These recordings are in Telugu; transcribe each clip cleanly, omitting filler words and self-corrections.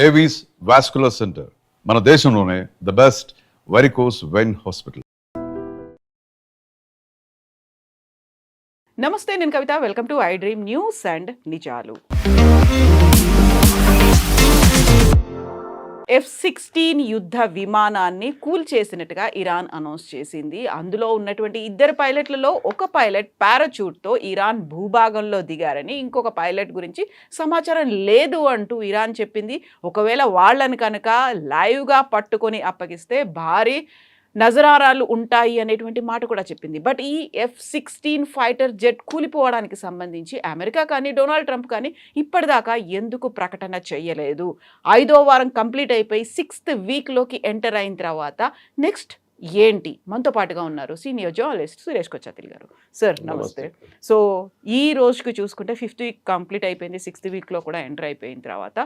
ఏవీస్ వాస్కులర్ సెంటర్ మన దేశంలోనే the best varicose vein hospital. నమస్తే, నేను Kavitha. Welcome to I dream news and నిజాలు. F-16 యుద్ధ విమానాన్ని కూల్చేసినట్టుగా ఇరాన్ అనౌన్స్ చేసింది. అందులో ఉన్నటువంటి ఇద్దరు పైలట్లలో ఒక పైలట్ పారాచూట్తో ఇరాన్ భూభాగంలో దిగారని, ఇంకొక పైలట్ గురించి సమాచారం లేదు అంటూ ఇరాన్ చెప్పింది. ఒకవేళ వాళ్ళని కనుక లైవ్గా పట్టుకొని అప్పగిస్తే భారీ నజరారాలు ఉంటాయి అనేటువంటి మాట కూడా చెప్పింది. బట్ ఈ F-16 ఫైటర్ జెట్ కూలిపోవడానికి సంబంధించి అమెరికా కానీ డొనాల్డ్ ట్రంప్ కానీ ఇప్పటిదాకా ఎందుకు ప్రకటన చేయలేదు? 5వ వారం కంప్లీట్ అయిపోయి 6th వీక్లోకి ఎంటర్ అయిన తర్వాత నెక్స్ట్ ఏంటి? మనతో పాటుగా ఉన్నారు సీనియర్ జర్నలిస్ట్ సురేష్ కొచ్చాతిల్ గారు. సార్ నమస్తే. సో ఈ రోజుకి చూసుకుంటే 5th వీక్ కంప్లీట్ అయిపోయింది, 6th వీక్లో కూడా ఎంటర్ అయిపోయిన తర్వాత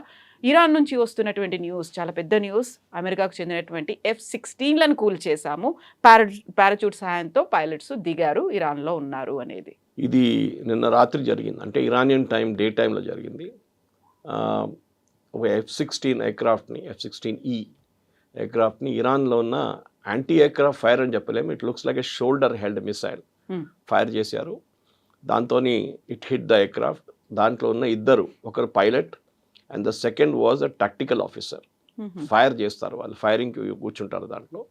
ఇరాన్ నుంచి వస్తున్నటువంటి న్యూస్ చాలా పెద్ద న్యూస్. అమెరికాకు చెందినటువంటి F-16లను కూల్ చేశాము, పారాచూట్ సహాయంతో పైలట్స్ దిగారు, ఇరాన్లో ఉన్నారు అనేది. ఇది నిన్న రాత్రి జరిగింది, అంటే ఇరానియన్ టైం డే టైంలో జరిగింది. ఒక F-16 ఎయిర్క్రాఫ్ట్ని, F-16E ఎయిర్క్రాఫ్ట్ని ఇరాన్లో ఉన్న యాంటీ ఎయిర్క్రాఫ్ట్ ఫైర్ అని చెప్పలేము, it looks like a shoulder held missile fire చేశారు. దాంతో ఇట్ హిట్ ద ఎయిర్క్రాఫ్ట్. దాంట్లో ఉన్న ఇద్దరు, ఒకరు pilot and the second was a tactical officer. Fire చేస్తారు వాళ్ళు, ఫైరింగ్కి కూర్చుంటారు దాంట్లో.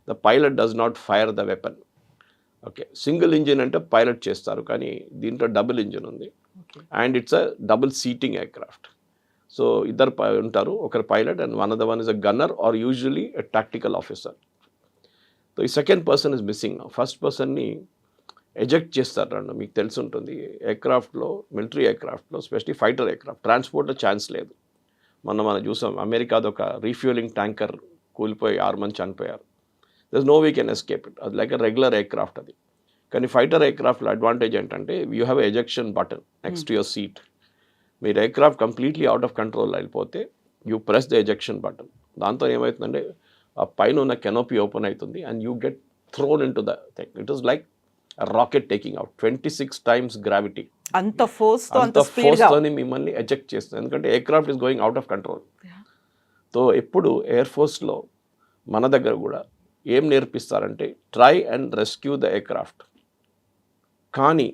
The pilot does not fire the weapon. Okay, single engine అంటే పైలట్ చేస్తారు, కానీ దీంట్లో డబుల్ ఇంజిన్ ఉంది and it's a double seating aircraft. So ఇద్దరు ఉంటారు, ఒకరు pilot and one is a gunner or usually a tactical officer. So ఈ second person is missing. First పర్సన్ని ఎజెక్ట్ చేస్తారు రెండు. మీకు తెలిసి ఉంటుంది, ఎయిర్క్రాఫ్ట్లో, మిలిటరీ ఎయిర్క్రాఫ్ట్లో, స్పెషలీ ఫైటర్ ఎయిర్క్రాఫ్ట్ ట్రాన్స్పోర్ట్లో ఛాన్స్ లేదు. మనం చూసాం, అమెరికాది ఒక రీఫ్యూలింగ్ ట్యాంకర్ కూలిపోయి 6 మంది చనిపోయారు. There is no we can escape it. అది లైక్ ఎ రెగ్యులర్ ఎయిర్క్రాఫ్ట్ అది. కానీ ఫైటర్ ఎయిర్క్రాఫ్ట్లో అడ్వాంటేజ్ ఏంటంటే you have ejection button next to your seat. మీరు aircraft completely out of control వెళ్ళిపోతే you press the ejection button. దాంతో ఏమవుతుందంటే ఆ పైన ఉన్న కెనోపీ ఓపెన్ అవుతుంది and you get thrown into the thing. It is like rocket taking out 26 times gravity. అంత ఫోర్స్తోని మిమ్మల్ని ఎజెక్ట్ చేస్తుంది, ఎందుకంటే aircraft is going out of control. So ఎప్పుడు ఎయిర్ ఫోర్స్లో మన దగ్గర కూడా ఏం నేర్పిస్తారంటే try and rescue the aircraft. కానీ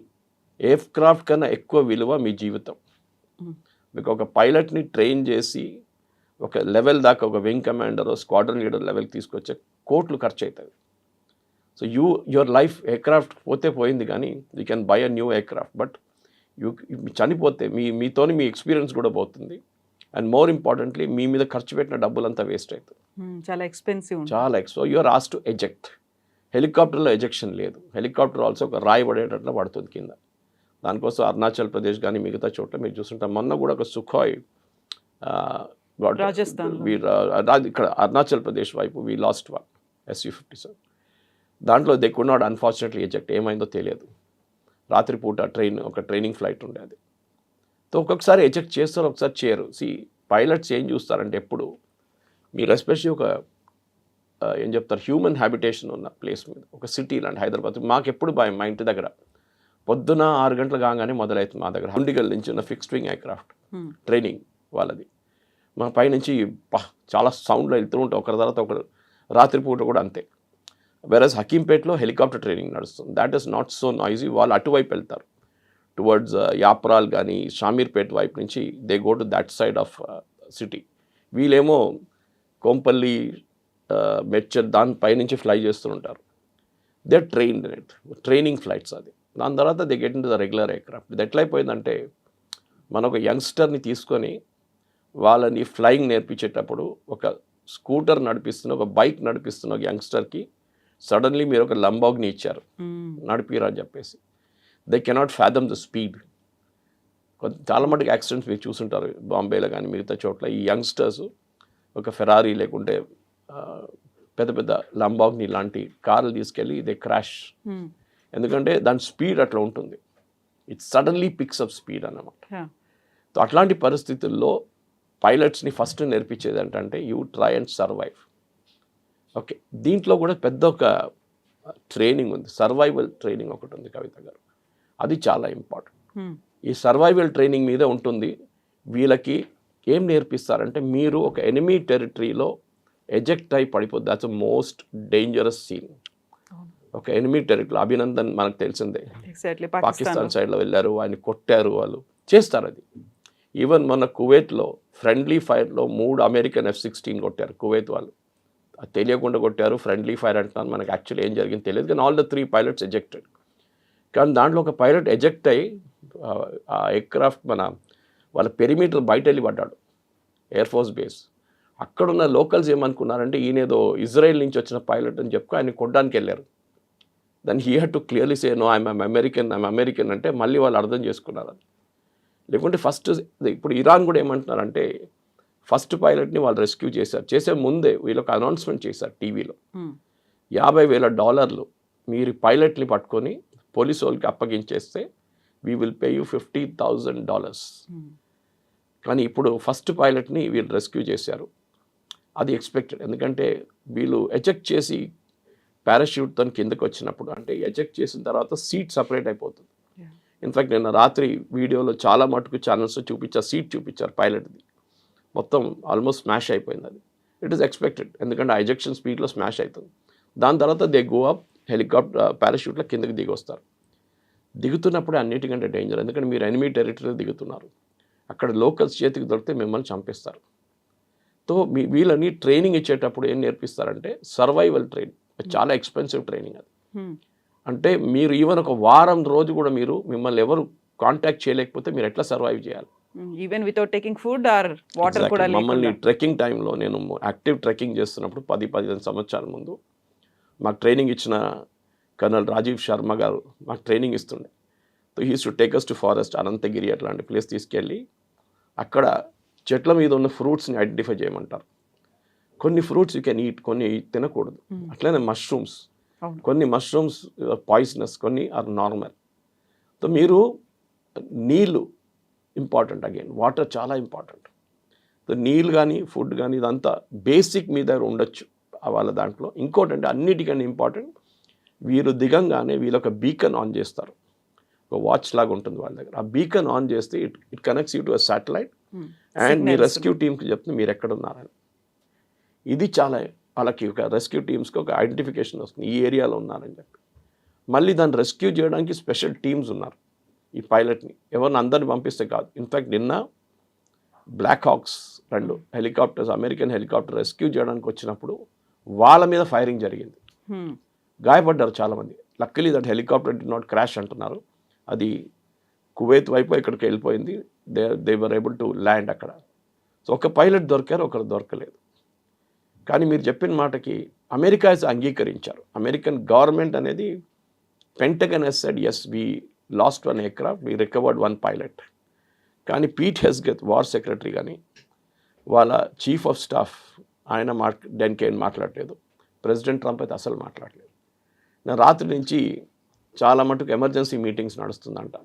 ఎయిర్క్రాఫ్ట్ కన్నా ఎక్కువ విలువ మీ జీవితం. మీకు ఒక పైలట్ని ట్రైన్ చేసి ఒక లెవెల్ దాకా, ఒక వింగ్ కమాండర్, స్క్వాడ్రన్ లీడర్ లెవెల్కి తీసుకొచ్చే కోట్లు ఖర్చు అవుతుంది. సో యువర్ లైఫ్, ఎయిర్క్రాఫ్ట్ పోతే పోయింది, కానీ you can buy a new aircraft. But చనిపోతే మీతోని మీ ఎక్స్పీరియన్స్ కూడా పోతుంది. అండ్ మోర్ ఇంపార్టెంట్లీ మీ మీద ఖర్చు పెట్టిన డబ్బులంతా వేస్ట్ అవుతుంది. చాలా ఎక్స్పెన్సివ్. సో యూఆర్ ఆస్ టు ఎజెక్ట్. హెలికాప్టర్లో ఎజెక్షన్ లేదు. హెలికాప్టర్ ఆల్సో ఒక రాయి పడేటట్లు పడుతుంది కింద. దానికోసం అరుణాచల్ ప్రదేశ్ కానీ మిగతా చోట్ల మీరు చూస్తుంటాం. మొన్న కూడా ఒక సుఖాయ్ రాజస్థాన్, ఇక్కడ అరుణాచల్ ప్రదేశ్ వైపు వీ లాస్ట్ వన్ Su-57. దాంట్లో they could not unfortunately eject. ఏమైందో తెలియదు. రాత్రిపూట ఒక ట్రైనింగ్ ఫ్లైట్ ఉండేది. సో ఒక్కొక్కసారి ఎజెక్ట్ చేస్తారు, ఒకసారి చేయరు. పైలట్స్ ఏం చూస్తారంటే ఎప్పుడు మీరు ఎస్పెషల్లీ ఒక ఏం చెప్తారు, హ్యూమన్ హ్యాబిటేషన్ ఉన్న ప్లేస్ మీద, ఒక సిటీ లాంటి హైదరాబాద్, మాకు ఎప్పుడు భయం. మా ఇంటి దగ్గర పొద్దున 6 గంటలు కాగానే మొదలవుతుంది. మా దగ్గర హండిగల్ నుంచి ఉన్న ఫిక్స్డ్ వింగ్ ఎయిర్క్రాఫ్ట్ ట్రైనింగ్ వాళ్ళది. మా పైనుంచి చాలా సౌండ్లో వెళ్తూ ఉంటాం, ఒకరి తర్వాత ఒకరు. రాత్రిపూట కూడా అంతే. వెరస్ హకీంపేట్లో హెలికాప్టర్ ట్రైనింగ్ నడుస్తుంది. That is not so noisy. వాళ్ళు అటువైపు వెళ్తారు, టువర్డ్స్ యాప్రాల్ కానీ షామీర్పేట్ వైపు నుంచి they go to that side of city. వీళ్ళేమో కోంపల్లి, మెడ్చర్ దానిపై నుంచి ఫ్లై చేస్తుంటారు. They are trained in it, training flights అది. దాని తర్వాత they get into the regular aircraft. ఇది ఎట్లయిపోయిందంటే మన ఒక యంగ్స్టర్ని తీసుకొని వాళ్ళని ఫ్లయింగ్ నేర్పించేటప్పుడు, ఒక స్కూటర్ నడిపిస్తున్న, ఒక బైక్ నడిపిస్తున్న ఒక యంగ్స్టర్కి సడన్లీ మీరు ఒక లంబాగ్ని ఇచ్చారు నడిపిరా అని చెప్పేసి, they cannot fathom the speed. చాలా మటుకు యాక్సిడెంట్స్ మీరు చూసుంటారు బాంబేలో కానీ మిగతా చోట్ల. ఈ యంగ్స్టర్స్ ఒక ఫెరారీ లేకుంటే పెద్ద పెద్ద లంబాగ్ని లాంటి కార్లు తీసుకెళ్ళి దే క్రాష్. ఎందుకంటే దాని స్పీడ్ అట్లా ఉంటుంది. It suddenly picks up speed అన్నమాట. సో అట్లాంటి పరిస్థితుల్లో పైలట్స్ని ఫస్ట్ నేర్పించేది ఏంటంటే you try and survive. Okay, దీంట్లో కూడా పెద్ద ఒక ట్రైనింగ్ ఉంది, సర్వైవల్ ట్రైనింగ్ ఒకటి ఉంది కవిత గారు. అది చాలా ఇంపార్టెంట్. ఈ సర్వైవల్ ట్రైనింగ్ మీద ఉంటుంది వీళ్ళకి ఏం నేర్పిస్తారంటే మీరు ఒక ఎనిమీ టెరిటరీలో ఎజెక్ట్ అయి పడిపోద్ది. That's most dangerous scene. ఒక ఎనిమీ టెరిటరీ, అభినందన్ మనకు తెలిసిందే, ఎగ్జాక్ట్లీ పాకిస్తాన్ సైడ్లో వెళ్ళారు, ఆయన కొట్టారు, వాళ్ళు చేస్తారు అది. ఈవెన్ మన కువైట్లో ఫ్రెండ్లీ ఫైర్లో 3 అమెరికన్ F-16 కొట్టారు కువైత్ వాళ్ళు. అది తెలియకుండా కొట్టారు, ఫ్రెండ్లీ ఫైర్ అంటున్నారు, మనకు యాక్చువల్లీ ఏం జరిగింది తెలియదు, కానీ ఆల్ ద 3 పైలట్స్ ఎజెక్టెడ్. కానీ దాంట్లో ఒక పైలట్ ఎజెక్ట్ అయ్యి ఆ ఎయిర్క్రాఫ్ట్ వాళ్ళ పెరిమీటర్ బయట వెళ్ళి పడ్డాడు, ఎయిర్ ఫోర్స్ బేస్. అక్కడున్న లోకల్స్ ఏమనుకున్నారంటే ఈయనేదో ఇజ్రాయెల్ నుంచి వచ్చిన పైలట్ అని చెప్పి ఆయన కొట్టడానికి వెళ్ళారు. Then he had to clearly say no I'm American అంటే మళ్ళీ వాళ్ళు అర్థం చేసుకున్నారు అది. లేకుంటే ఫస్ట్ ఇప్పుడు ఇరాన్ కూడా ఏమంటున్నారంటే ఫస్ట్ పైలట్ని వాళ్ళు రెస్క్యూ చేశారు, చేసే ముందే వీళ్ళొక అనౌన్స్మెంట్ చేశారు టీవీలో, $50,000 మీరు పైలట్ని పట్టుకొని పోలీసు వాళ్ళకి అప్పగించేస్తే వీ విల్ పే యూ $50,000. కానీ ఇప్పుడు ఫస్ట్ పైలట్ని వీళ్ళు రెస్క్యూ చేశారు. అది ఎక్స్పెక్టెడ్, ఎందుకంటే వీళ్ళు ఎజెక్ట్ చేసి పారాషూట్తో కిందకి వచ్చినప్పుడు, అంటే ఎజెక్ట్ చేసిన తర్వాత సీట్ సపరేట్ అయిపోతుంది. ఇన్ఫ్యాక్ట్ నిన్న రాత్రి వీడియోలో చాలా మటుకు ఛానల్స్ చూపించారు, సీట్ చూపించారు పైలట్ది, మొత్తం ఆల్మోస్ట్ స్మాష్ అయిపోయింది అది. ఇట్ ఈస్ ఎక్స్పెక్టెడ్, ఎందుకంటే ఆ ఎజెక్షన్ స్పీడ్లో స్మాష్ అవుతుంది. దాని తర్వాత దే గో అప్ హెలికాప్టర్ పారాషూట్లో కిందకి దిగి వస్తారు. దిగుతున్నప్పుడే అన్నిటికంటే డేంజర్, ఎందుకంటే మీరు ఎనిమీ టెరిటరీలో దిగుతున్నారు, అక్కడ లోకల్స్ చేతికి దొరికితే మిమ్మల్ని చంపేస్తారు. సో వీళ్ళని ట్రైనింగ్ ఇచ్చేటప్పుడు ఏం నేర్పిస్తారంటే సర్వైవల్ ట్రైనింగ్, చాలా ఎక్స్పెన్సివ్ ట్రైనింగ్ అది. అంటే మీరు ఈవెన్ ఒక వారం రోజు కూడా మిమ్మల్ని ఎవరు కాంటాక్ట్ చేయలేకపోతే మీరు ఎట్లా సర్వైవ్ చేయాలి, even without taking food or water కూడా. మమ్మల్ని ట్రెక్కింగ్ టైంలో, నేను యాక్టివ్ ట్రెక్కింగ్ చేస్తున్నప్పుడు 10-15 సంవత్సరాల ముందు మాకు ట్రైనింగ్ ఇచ్చిన కర్నల్ రాజీవ్ శర్మ గారు మాకు ట్రైనింగ్ ఇస్తుండే. So he's to take us to forest, Ananthagiri అట్లాంటి ప్లేస్ తీసుకెళ్ళి అక్కడ చెట్ల మీద ఉన్న ఫ్రూట్స్ని ఐడెంటిఫై చేయమంటారు. కొన్ని ఫ్రూట్స్ యూ కెన్ ఈట్, కొన్ని తినకూడదు. అట్లనే మష్రూమ్స్, కొన్ని మష్రూమ్స్ పాయిజనస్, కొన్ని ఆర్ నార్మల్. సో మీరు నీళ్ళు ఇంపార్టెంట్, అగైన్ వాటర్ చాలా ఇంపార్టెంట్. సో నీళ్ళు కానీ ఫుడ్ కానీ ఇదంతా బేసిక్ మీ దగ్గర ఉండొచ్చు వాళ్ళ దాంట్లో. ఇంకోటి అంటే అన్నిటికన్నా ఇంపార్టెంట్, వీరు దిగంగానే వీళ్ళొక బీకన్ ఆన్ చేస్తారు, ఒక వాచ్ లాగా ఉంటుంది వాళ్ళ దగ్గర. ఆ బీకన్ ఆన్ చేస్తే it connects you to a satellite and me rescue టీమ్కి చెప్తుంది మీరు ఎక్కడ ఉన్నారని. ఇది చాలా వాళ్ళకి ఒక రెస్క్యూ టీమ్స్కి ఒక ఐడెంటిఫికేషన్ వస్తుంది, ఈ ఏరియాలో ఉన్నారని చెప్పి. మళ్ళీ దాన్ని రెస్క్యూ చేయడానికి స్పెషల్ టీమ్స్ ఉన్నారు. ఈ పైలట్ని ఎవరిని అందరిని పంపిస్తే కాదు. ఇన్ఫ్యాక్ట్ నిన్న Black Hawks 2 helicopters, American helicopter rescue చేయడానికి వచ్చినప్పుడు వాళ్ళ మీద ఫైరింగ్ జరిగింది, గాయపడ్డారు చాలామంది. Luckily that helicopter did not crash అంటున్నారు, అది కువైత్ వైపు ఇక్కడికి వెళ్ళిపోయింది. They were able to land అక్కడ. సో ఒక పైలట్ దొరికారు, ఒకరు దొరకలేదు. కానీ మీరు చెప్పిన మాటకి అమెరికా అంగీకరించారు. అమెరికన్ గవర్నమెంట్ అనేది Pentagon has said yes we lost 1 aircraft, we recovered 1 pilot. కానీ పీట్ హెస్గెత్ వార్ సెక్రటరీ కానీ వాళ్ళ చీఫ్ ఆఫ్ స్టాఫ్ ఆయన దానికి ఏం మాట్లాడలేదు. ప్రెసిడెంట్ ట్రంప్ అయితే అసలు మాట్లాడలేదు. నేను రాత్రి నుంచి చాలా మటుకు ఎమర్జెన్సీ మీటింగ్స్ నడుస్తుందంట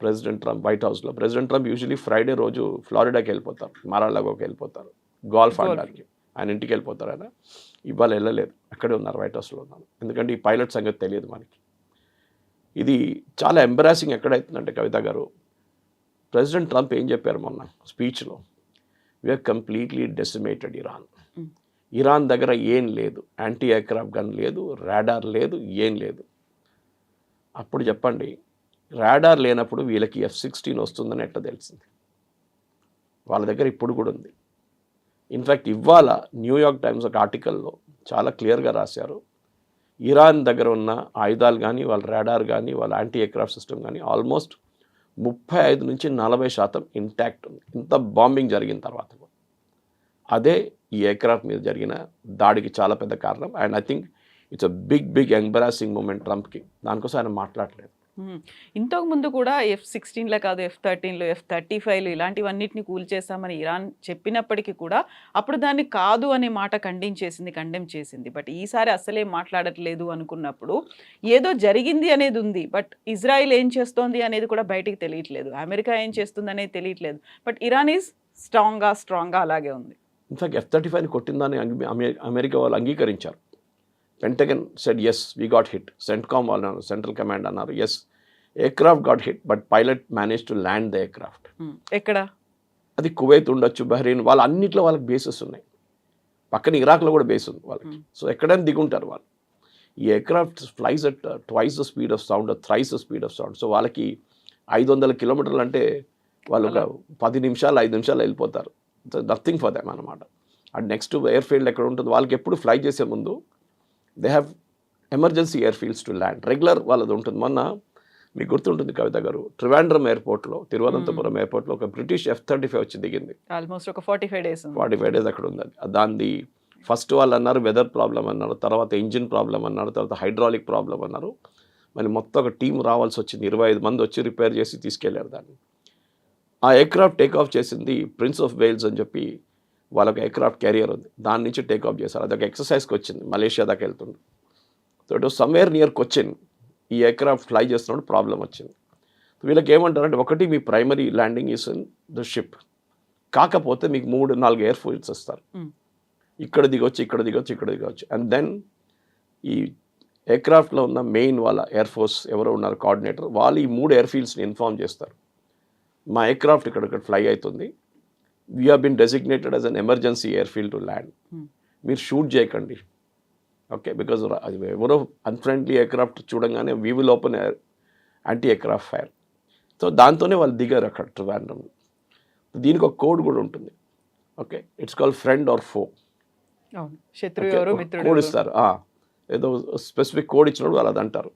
ప్రెసిడెంట్ ట్రంప్ వైట్ హౌస్లో. ప్రెసిడెంట్ ట్రంప్ యూజువలీ ఫ్రైడే రోజు ఫ్లారిడాకి వెళ్ళిపోతారు, మారాలాగోకి వెళ్ళిపోతారు, గోల్ఫ్ ఆడడానికి ఆయన ఇంటికి వెళ్ళిపోతారు. ఆయన ఇవాళ వెళ్ళలేదు, అక్కడే ఉన్నారు, వైట్ హౌస్లో ఉన్నారు. ఎందుకంటే ఈ పైలట్ సంగతి తెలియదు మనకి. ఇది చాలా ఎంబరాసింగ్ ఎక్కడైతుందంటే కవిత గారు, ప్రెసిడెంట్ ట్రంప్ ఏం చెప్పారు మొన్న స్పీచ్లో, we are completely decimated Iran. Iran దగ్గర ఏం లేదు, యాంటీ ఎయిర్క్రాఫ్ట్ గన్ లేదు, రాడార్ లేదు, ఏం లేదు. అప్పుడు చెప్పండి, రాడార్ లేనప్పుడు వీళ్ళకి F-16 వస్తుందని ఎట్లా తెలిసింది? వాళ్ళ దగ్గర ఇప్పుడు కూడా ఉంది. ఇన్ఫ్యాక్ట్ ఇవాళ న్యూయార్క్ టైమ్స్ ఒక ఆర్టికల్లో చాలా క్లియర్గా రాశారు, ఇరాన్ దగ్గర ఉన్న ఆయుధాలు కానీ, వాళ్ళ రాడార్ కానీ, వాళ్ళ యాంటీ ఎయిర్క్రాఫ్ట్ సిస్టమ్ కానీ ఆల్మోస్ట్ 35-40% ఇంటాక్ట్ ఉంది, ఇంత బాంబింగ్ జరిగిన తర్వాత. అదే ఈ ఎయిర్క్రాఫ్ట్ మీద జరిగిన దాడికి చాలా పెద్ద కారణం. And I think it's a big embarrassing moment ట్రంప్కి. దానికోసం ఆయన మాట్లాడలేదు. ఇంతకు ముందు కూడా F-16 కాదు, F-13 F-35 ఇలాంటివన్నిటిని కూల్చేస్తామని ఇరాన్ చెప్పినప్పటికీ కూడా అప్పుడు దాన్ని కాదు అనే మాట కండెమ్ చేసింది. బట్ ఈసారి అసలే మాట్లాడట్లేదు అనుకున్నప్పుడు ఏదో జరిగింది అనేది ఉంది. బట్ ఇజ్రాయిల్ ఏం చేస్తోంది అనేది కూడా బయటికి తెలియట్లేదు, అమెరికా ఏం చేస్తుంది అనేది తెలియట్లేదు. బట్ ఇరాన్ ఈజ్ స్ట్రాంగ్గా అలాగే ఉంది. ఇన్ఫాక్ట్ F-35 కొట్టిందని అమెరికా వాళ్ళు అంగీకరించారు. Pentagon said yes we got hit, CENTCOM వాళ్ళు అన్నారు, సెంట్రల్ కమాండ్ అన్నారు yes aircraft got hit but pilot managed to land the aircraft. ఎక్కడ? అది కువైత్ ఉండొచ్చు, బహ్రెయిన్, వాళ్ళ అన్నిట్లో వాళ్ళకి బేసెస్ ఉన్నాయి. పక్కన ఇరాక్లో కూడా బేస్ ఉంది వాళ్ళకి. సో ఎక్కడైనా దిగుంటారు వాళ్ళు. ఈ aircraft flies at twice the speed of sound, thrice the speed of sound. So వాళ్ళకి 500 కిలోమీటర్లు అంటే వాళ్ళు ఒక 10 నిమిషాలు 5 నిమిషాలు వెళ్ళిపోతారు. నథింగ్ ఫర్ దెమ్ అనమాట. అండ్ నెక్స్ట్ ఎయిర్ ఫీల్డ్ ఎక్కడ ఉంటుంది వాళ్ళకి, ఎప్పుడు ఫ్లై చేసే ముందు they have emergency air fields to land. Regular వాళ్ళది ఉంటుంది. మొన్న మీకు గుర్తుంటుంది కవిత గారు, ట్రివాండ్రం ఎయిర్పోర్ట్లో, తిరువనంతపురం ఎయిర్పోర్ట్లో ఒక బ్రిటిష్ F-35 వచ్చి దిగింది. ఆల్మోస్ట్ ఒక 45 డేస్ 45 డేస్ అక్కడ ఉంది. దాన్ని ఫస్ట్ వాళ్ళు అన్నారు వెదర్ ప్రాబ్లం అన్నారు, తర్వాత ఇంజిన్ ప్రాబ్లం అన్నారు, తర్వాత హైడ్రాలిక్ ప్రాబ్లం అన్నారు. మళ్ళీ మొత్తం ఒక టీం రావాల్సి వచ్చింది. 25 మంది వచ్చి రిపేర్ చేసి తీసుకెళ్లారు దాన్ని. ఆ ఎయిర్క్రాఫ్ట్ టేక్ ఆఫ్ చేసింది ప్రిన్స్ ఆఫ్ వేల్స్ అని చెప్పి వాళ్ళకి ఎయిర్క్రాఫ్ట్ క్యారియర్ ఉంది. దాని నుంచి టేక్ ఆఫ్ చేశారు. అదొక ఎక్సర్సైజ్కి వచ్చింది. మలేషియా దాకా వెళ్తుంది. So it was somewhere near Cochin. ఈ ఎయిర్క్రాఫ్ట్ ఫ్లై చేస్తున్నప్పుడు ప్రాబ్లం వచ్చింది. వీళ్ళకి ఏమంటారంటే, ఒకటి మీ primary landing is in the ship, కాకపోతే మీకు 3-4 ఎయిర్ ఫీల్డ్స్ వస్తారు. ఇక్కడ దిగొచ్చు, ఇక్కడ దిగొచ్చు, ఇక్కడ దిగొచ్చు. అండ్ దెన్ ఈ ఎయిర్క్రాఫ్ట్లో ఉన్న మెయిన్ వాళ్ళ ఎయిర్ ఫోర్స్ ఎవరో ఉన్నారు కోఆర్డినేటర్, వాళ్ళు ఈ 3 ఎయిర్ ఫీల్డ్స్ని ఇన్ఫార్మ్ చేస్తారు. మా ఎయిర్క్రాఫ్ట్ ఇక్కడ ఫ్లై అవుతుంది, we have been designated as an emergency airfield to land. మీరు షూట్ చేయకండి, ఓకే, బికాజ్ అది ఎవరో అన్ఫ్రెండ్లీ ఎయిర్క్రాఫ్ట్ చూడంగానే we will open anti aircraft fire. So దాంతోనే వాళ్ళు దిగారు అక్కడ ట్రివాండ్రం. దీనికి ఒక కోడ్ కూడా ఉంటుంది. Okay, it's called friend or ఫో. కోడ్ ఇస్తారు. ఏదో స్పెసిఫిక్ కోడ్ ఇచ్చినప్పుడు వాళ్ళు అది అంటారు.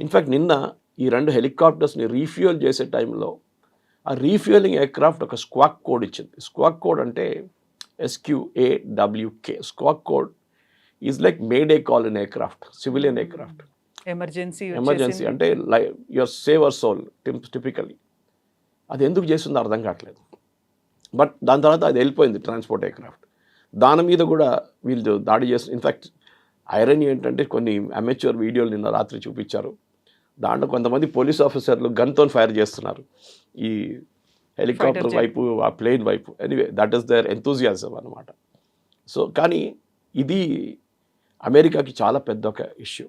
ఇన్ఫ్యాక్ట్ నిన్న ఈ 2 హెలికాప్టర్స్ని రీఫ్యూయల్ చేసే టైంలో ఆ రీఫ్యూయలింగ్ ఎయిర్క్రాఫ్ట్ ఒక స్క్వాక్ కోడ్ ఇచ్చింది. స్క్వాక్ కోడ్ అంటే SQAWK. Squawk code is like May Day call in aircraft, civilian aircraft. Emergency అంటే యువర్ సేవర్ సోల్ టిపికలీ. అది ఎందుకు చేస్తుందో అర్థం కావట్లేదు. బట్ దాని తర్వాత అది వెళ్ళిపోయింది ట్రాన్స్పోర్ట్ ఎయిర్క్రాఫ్ట్. దాని మీద కూడా వీళ్ళు దాడి చేస్తారు. ఇన్ఫ్యాక్ట్ ఐరనీ ఏంటంటే కొన్ని అమెచ్యూర్ వీడియోలు నిన్న రాత్రి చూపించారు. దాంట్లో కొంతమంది పోలీస్ ఆఫీసర్లు గన్తో ఫైర్ చేస్తున్నారు ఈ హెలికాప్టర్ వైపు, ఆ ప్లేన్ వైపు. Anyway, that is their enthusiasm అనమాట. సో కానీ ఇది అమెరికాకి చాలా పెద్ద ఒక ఇష్యూ.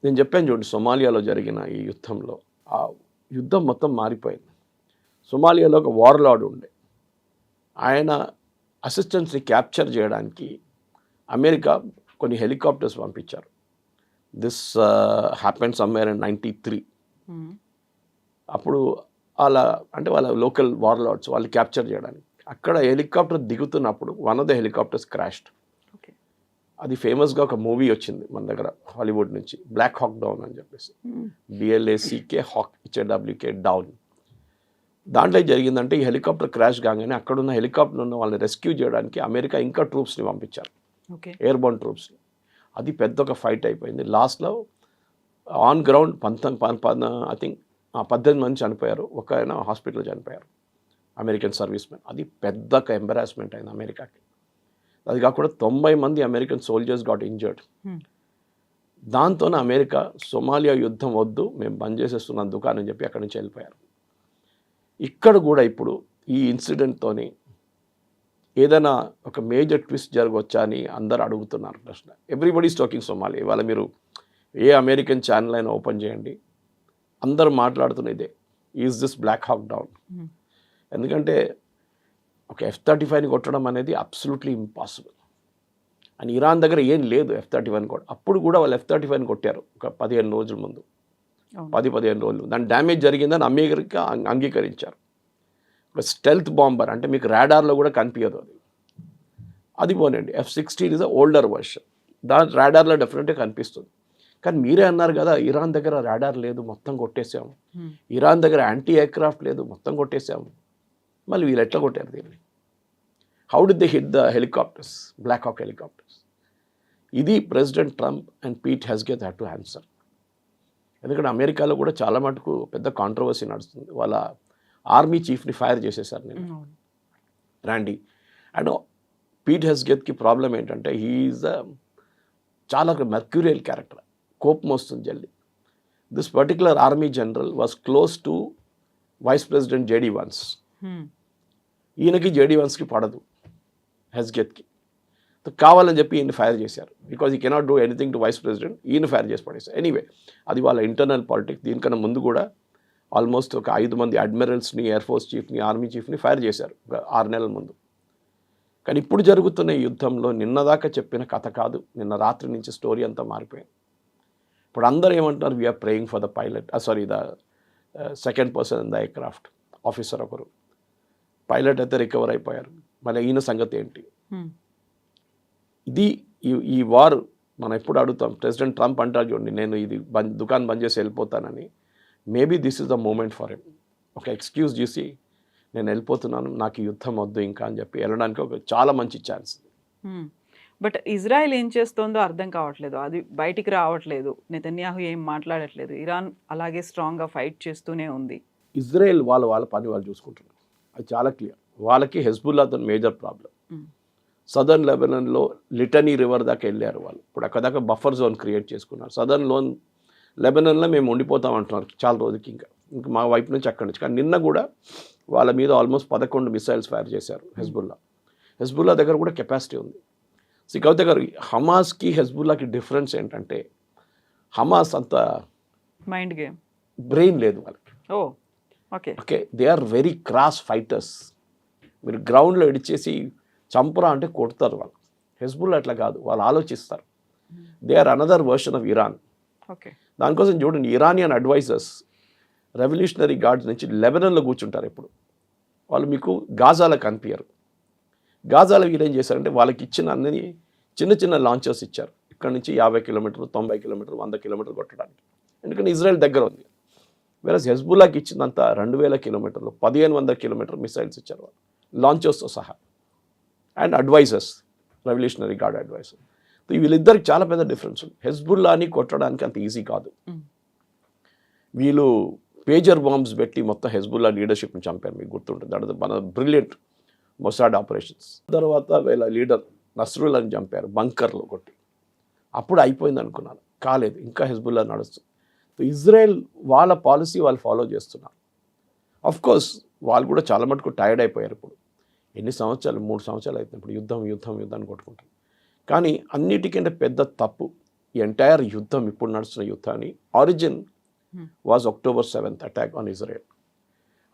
నేను చెప్పాను చూడండి, సొమాలియాలో జరిగిన ఈ యుద్ధంలో ఆ యుద్ధం మొత్తం మారిపోయింది. సొమాలియాలో ఒక వార్లార్డ్ ఉండే, ఆయన అసిస్టెంట్స్ని క్యాప్చర్ చేయడానికి అమెరికా కొన్ని హెలికాప్టర్స్ పంపించారు. This happen somewhere in 93. అప్పుడు వాళ్ళ లోకల్ వార్లార్డ్స్ వాళ్ళు క్యాప్చర్ చేయడానికి అక్కడ హెలికాప్టర్ దిగుతున్నప్పుడు one of the helicopters crashed. అది ఫేమస్గా ఒక మూవీ వచ్చింది మన దగ్గర హాలీవుడ్ నుంచి, బ్లాక్ హాక్ డౌన్ అని చెప్పేసి. BLACK hawk HAWK down. దాంట్లో జరిగిందంటే ఈ హెలికాప్టర్ క్రాష్ కాగానే అక్కడున్న హెలికాప్టర్ ఉన్న వాళ్ళని రెస్క్యూ చేయడానికి అమెరికా ఇంకా ట్రూప్స్ని పంపించారు, ఎయిర్బోర్న్ ట్రూప్స్ని. అది పెద్ద ఒక ఫైట్ అయిపోయింది. లాస్ట్లో ఆన్ గ్రౌండ్ 18 మంది చనిపోయారు, ఒక ఆయన హాస్పిటల్లో చనిపోయారు, అమెరికన్ సర్వీస్ మెన్. అది పెద్ద ఒక ఎంబరాస్మెంట్ అయింది అమెరికాకి. అది కాకుండా 90 మంది అమెరికన్ సోల్జర్స్ గాట్ ఇంజర్డ్. దాంతోనే అమెరికా సొమాలియా యుద్ధం వద్దు, మేము బంద్ చేసేస్తున్నాం దుకాణం అని చెప్పి అక్కడి నుంచి వెళ్ళిపోయారు. ఇక్కడ కూడా ఇప్పుడు ఈ ఇన్సిడెంట్తోని ఏదైనా ఒక మేజర్ ట్విస్ట్ జరగవచ్చా అని అందరు అడుగుతున్నారు ప్రశ్న. Everybody is talking Somalia. ఇవాళ మీరు ఏ అమెరికన్ ఛానల్ అయినా ఓపెన్ చేయండి, అందరు మాట్లాడుతున్నదే is this Black Hawk Down. ఎందుకంటే ఒక F-35ని కొట్టడం అనేది అబ్సల్యూట్లీ ఇంపాసిబుల్. అండ్ ఇరాన్ దగ్గర ఏం లేదు F-35 కూడా. అప్పుడు కూడా వాళ్ళు F-35ని కొట్టారు ఒక 15 రోజుల ముందు, 10-15 రోజులు. దాని డ్యామేజ్ జరిగిందని అమెరికా అంగీకరించారు. ఒక స్టెల్త్ బాంబర్ అంటే మీకు రాడార్లో కూడా కనిపించదు అది. అది పోనండి, F-16 ఇస్ ఓల్డర్ వర్షన్, దాని రాడార్లో డెఫినెట్గా కనిపిస్తుంది. కానీ మీరే అన్నారు కదా, ఇరాన్ దగ్గర రాడార్ లేదు, మొత్తం కొట్టేసాము. ఇరాన్ దగ్గర యాంటీ ఎయిర్క్రాఫ్ట్ లేదు, మొత్తం కొట్టేసాము. మళ్ళీ వీళ్ళు ఎట్లా కొట్టారు దీన్ని? How did they hit the helicopters, Black Hawk helicopters? ఇది president Trump and Pete Hegseth have to answer. ఎందుకంటే అమెరికాలో కూడా చాలా మటుకు పెద్ద కాంట్రవర్సీ నడుస్తుంది. వాళ్ళ ఆర్మీ చీఫ్ని ఫైర్ చేసేసారు నేను, రాండీ. అండ్ పీట్ హెగ్సేత్కి ప్రాబ్లం ఏంటంటే హీఈస్ చాలా మెర్క్యూరియల్ క్యారెక్టర్, కోపం వస్తుంది జల్దీ. This particular army general was close to vice president JD Vance. ఈయనకి JD Vanceకి పడదు హెగ్సేత్కి. కావాలని చెప్పి ఈయన ఫైర్ చేశారు. Because he cannot do anything to vice president. ఈయన ఫైర్ చేసి పడేశారు. ఎనీవే, అది వాళ్ళ ఇంటర్నల్ పాలిటిక్స్. దీనికన్నా ముందు కూడా ఆల్మోస్ట్ ఒక 5 మంది అడ్మిరల్స్ని, ఎయిర్ ఫోర్స్ చీఫ్ని, ఆర్మీ చీఫ్ని ఫైర్ చేశారు ఒక 6 నెలల ముందు. కానీ ఇప్పుడు జరుగుతున్న ఈ యుద్ధంలో నిన్నదాకా చెప్పిన కథ కాదు, నిన్న రాత్రి నుంచి స్టోరీ అంతా మారిపోయింది. ఇప్పుడు అందరూ ఏమంటున్నారు, we're praying for the pilot, the second person in the aircraft, officer ఒకరు. పైలట్ అయితే రికవర్ అయిపోయారు, మళ్ళీ ఈయన సంగతి ఏంటి? ఇది ఈ వార్ మనం ఎప్పుడు అడుగుతాం. ప్రెసిడెంట్ ట్రంప్ అంటారు చూడండి, నేను ఇది దుకాణం బంద్ చేసి వెళ్ళిపోతానని. Maybe this is the moment for him. ఒక ఎక్స్క్యూజ్ చూసి నేను వెళ్ళిపోతున్నాను, నాకు ఈ యుద్ధం వద్దు ఇంకా అని చెప్పి వెళ్ళడానికి ఒక చాలా మంచి ఛాన్స్. బట్ ఇజ్రాయెల్ ఏం చేస్తోందో అర్థం కావట్లేదు, అది బయటికి రావట్లేదు. నెతన్యాహు ఏం మాట్లాడట్లేదు, ఇరాన్ అలాగే స్ట్రాంగ్గా ఫైట్ చేస్తూనే ఉంది. ఇజ్రాయెల్ వాళ్ళ పని వాళ్ళు చూసుకుంటున్నారు, అది చాలా క్లియర్. వాళ్ళకి హెజ్బుల్లాతో major problem. Southern లెబనాన్లో litany river దాకా వెళ్ళారు వాళ్ళు. ఇప్పుడు అక్కడ దాకా బఫర్ జోన్ క్రియేట్ చేసుకున్నారు. సదర్న్ లెబనాన్లో మేము ఉండిపోతాం అంటున్నారు చాలా రోజుకి, ఇంకా మా వైపు నుంచి అక్కడి నుంచి. కానీ నిన్న కూడా వాళ్ళ మీద ఆల్మోస్ట్ 11 మిసైల్స్ ఫైర్ చేశారు హెజ్బుల్లా దగ్గర కూడా కెపాసిటీ ఉంది. కవిత గారు, హమాస్కి హెజ్బుల్లాకి డిఫరెన్స్ ఏంటంటే, హమాస్ అంత మైండ్ గేమ్, బ్రెయిన్ లేదు వాళ్ళకి. Okay, they are very cross fighters. మీరు గ్రౌండ్లో ఇడిచేసి చంపరా అంటే కొడతారు వాళ్ళు. హెజ్బుల్లా అట్లా కాదు, వాళ్ళు ఆలోచిస్తారు. They are another version of Iran. దానికోసం చూడండి, ఇరానియన్ అడ్వైజర్స్ రెవల్యూషనరీ గార్డ్స్ నుంచి లెబనాన్లో కూర్చుంటారు. ఎప్పుడు వాళ్ళు మీకు గాజాలో కనిపించరు. గాజాలో వీళ్ళు ఏం చేశారంటే, వాళ్ళకి ఇచ్చిన అన్ని చిన్న చిన్న లాంచర్స్ ఇచ్చారు. ఇక్కడ నుంచి 50 కిలోమీటర్లు, 90 కిలోమీటర్లు, 100 కిలోమీటర్లు కొట్టడానికి. ఎందుకంటే ఇజ్రాయెల్ దగ్గర ఉంది. వేరే హెజ్బుల్లాకి ఇచ్చిందంతా 2000 కిలోమీటర్లు, 1500 కిలోమీటర్ మిసైల్స్ ఇచ్చారు వాళ్ళు, లాంచర్స్తో సహా. And advisors, revolutionary guard advisor. వీళ్ళిద్దరికి చాలా పెద్ద డిఫరెన్స్ ఉంది. హెజ్బుల్లాని కొట్టడానికి అంత ఈజీ కాదు. వీళ్ళు పేజర్ బాంబ్స్ పెట్టి మొత్తం హెజ్బుల్లా లీడర్షిప్ని చంపారు, మీకు గుర్తుంటుంది. దట్ మన బ్రిలియంట్ మొసాడ్ ఆపరేషన్స్. తర్వాత వీళ్ళ లీడర్ నస్రుల్లాని చంపారు బంకర్లో కొట్టి. అప్పుడు అయిపోయింది అనుకున్నాను, కాలేదు, ఇంకా హెజ్బుల్లా నడుస్తుంది. ఇజ్రాయెల్ వాళ్ళ పాలసీ వాళ్ళు ఫాలో చేస్తున్నారు. అఫ్ కోర్స్ వాళ్ళు కూడా చాలా మటుకు టైర్డ్ అయిపోయారు. ఇప్పుడు ఎన్ని సంవత్సరాలు, 3 సంవత్సరాలు అవుతుంది ఇప్పుడు యుద్ధాన్ని కొట్టుకుంటారు. కానీ అన్నిటికంటే పెద్ద తప్పు, ఈ ఎంటైర్ యుద్ధం, ఇప్పుడు నడుస్తున్న యుద్ధాన్ని origin was October 7th attack on Israel.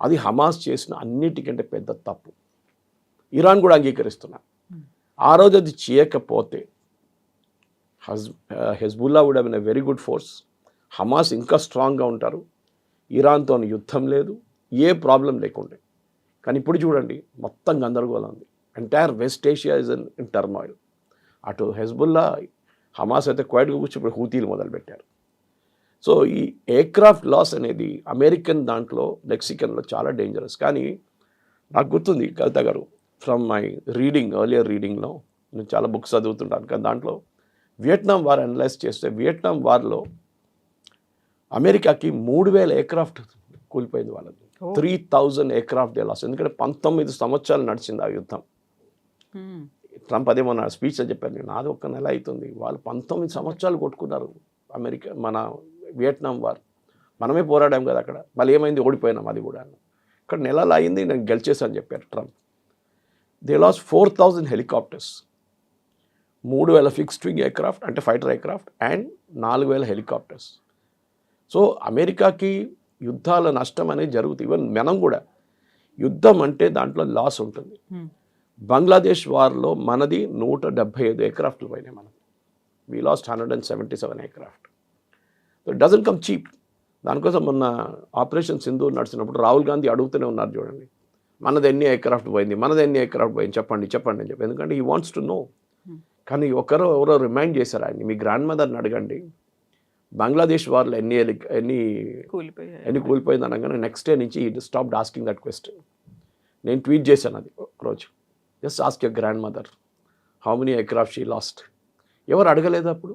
అది హమాస్ చేసిన అన్నిటికంటే పెద్ద తప్పు. ఇరాన్ కూడా అంగీకరిస్తున్నారు. ఆ రోజు అది చేయకపోతే Hezbollah would have been a very good force. Hamas ఇంకా స్ట్రాంగ్గా ఉంటారు. ఇరాన్తో యుద్ధం లేదు, ఏ ప్రాబ్లం లేకుండే. కానీ ఇప్పుడు చూడండి, మొత్తం గందరగోళం ఉంది. Entire west Asia is in turmoil. అటు హెజ్బుల్లా, హమాస్ అయితే క్వైట్గా కూర్చొని ఇప్పుడు హూతీలు మొదలుపెట్టారు. సో ఈ ఎయిర్క్రాఫ్ట్ లాస్ అనేది అమెరికన్ దాంట్లో, లెక్సికన్లో చాలా డేంజరస్. కానీ నాకు గుర్తుంది కవిత గారు, ఫ్రమ్ మై ఎర్లియర్ రీడింగ్లో, నేను చాలా బుక్స్ చదువుతుంటాను. కానీ దాంట్లో వియట్నాం వార్ అనలైజ్ చేస్తే, వియట్నాం వార్లో అమెరికాకి 3000 ఎయిర్క్రాఫ్ట్ కూలిపోయింది వాళ్ళది. 3000 ఎయిర్క్రాఫ్ట్ దే లాస్. ఎందుకంటే 19 సంవత్సరాలు నడిచింది ఆ యుద్ధం. ట్రంప్ అదే మొన్న స్పీచ్లో చెప్పారు, నేను నాది 1 నెల అవుతుంది, వాళ్ళు 19 సంవత్సరాలు కొట్టుకున్నారు అమెరికా, మన వియట్నాం వార్. మనమే పోరాడాం కదా అక్కడ, మళ్ళీ ఏమైంది, ఓడిపోయినాం. అది కూడా ఇక్కడ నెలలు అయింది, నేను గెలిచేసాను చెప్పారు Trump. They lose 4000 helicopters, 3000 fixed wing aircraft అంటే fighter aircraft, and 4000 helicopters. So అమెరికాకి యుద్ధాల నష్టం అనేది జరుగుతుంది. ఈవెన్ మనం కూడా యుద్ధం అంటే దాంట్లో లాస్ ఉంటుంది. బంగ్లాదేశ్ వార్లో మనది 175 ఎయిర్క్రాఫ్ట్లు పోయినాయి. మనం we last 177 aircraft. It doesn't come cheap. దానికోసం మొన్న ఆపరేషన్ సింధూర్ నడిచినప్పుడు రాహుల్ గాంధీ అడుగుతూనే ఉన్నారు చూడండి, మనది ఎన్ని ఎయిర్క్రాఫ్ట్ పోయింది, చెప్పండి అని చెప్పి. ఎందుకంటే హీ వాంట్స్ టు నో. కానీ ఎవరో రిమైండ్ చేశారు ఆయన్ని, మీ గ్రాండ్ మదర్ని అడగండి, బంగ్లాదేశ్ వార్లో ఎన్ని కూలిపోయింది అనగానే నెక్స్ట్ డే నుంచి స్టాప్డ్ ఆస్కింగ్ దట్ క్వశ్చన్. నేను ట్వీట్ చేశాను అది ఒకరోజు, just ask your grand mother how many aircraft she lost. ఎవరు అడగలేదు అప్పుడు,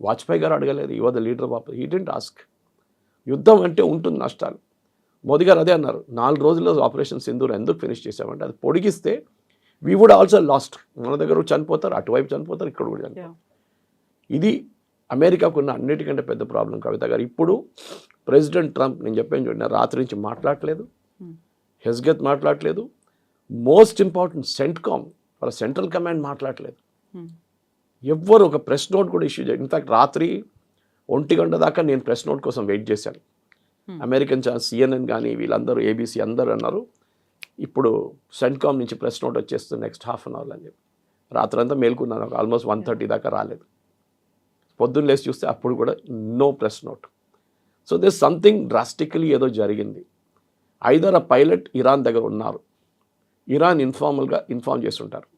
వాజ్పేయి గారు అడగలేదు, your the leader of he didn't ask. యుద్ధం అంటే ఉంటుంది నష్టాలు. మోదీ గారు అదే అన్నారు, 4 రోజుల్లో ఆపరేషన్ సింధూర్ ఎందుకు ఫినిష్ చేశామంటే, అది పొడిగిస్తే వీ వుడ్ ఆల్సో లాస్ట్. మన దగ్గర చనిపోతారు, అటువైపు చనిపోతారు, ఇక్కడ కూడా చనిపోతారు. ఇది అమెరికాకు ఉన్న అన్నిటికంటే పెద్ద ప్రాబ్లం కవిత గారు. ఇప్పుడు ప్రెసిడెంట్ ట్రంప్, నేను చెప్పాను చూడండి, రాత్రి నుంచి మాట్లాడలేదు, హెస్గత్ మాట్లాడలేదు, మోస్ట్ ఇంపార్టెంట్ సెంట్కామ్ వాళ్ళ సెంట్రల్ కమాండ్ మాట్లాడలేదు. ఎవ్వరు ఒక ప్రెస్ నోట్ కూడా ఇష్యూ చేయలేదు. ఇన్ఫాక్ట్ రాత్రి 1 గంట దాకా నేను ప్రెస్ నోట్ కోసం వెయిట్ చేశాను. అమెరికన్ ఛానల్ CNN కానీ వీళ్ళందరూ ABC అందరూ అన్నారు ఇప్పుడు సెంట్కామ్ నుంచి ప్రెస్ నోట్ వచ్చేస్తుంది నెక్స్ట్ హాఫ్ అన్ అవర్లో అని చెప్పి రాత్రంతా మేల్కున్నాను ఆల్మోస్ట్ 1:30 దాకా రాలేదు. పొద్దున్న లేచి చూస్తే అప్పుడు కూడా no press note. So this something drastically ఏదో జరిగింది. ఐదర్ ఆ పైలట్ ఇరాన్ దగ్గర ఉన్నారు, ఇరాన్ ఇన్ఫార్మల్గా ఇన్ఫార్మ్ చేస్తుంటారు.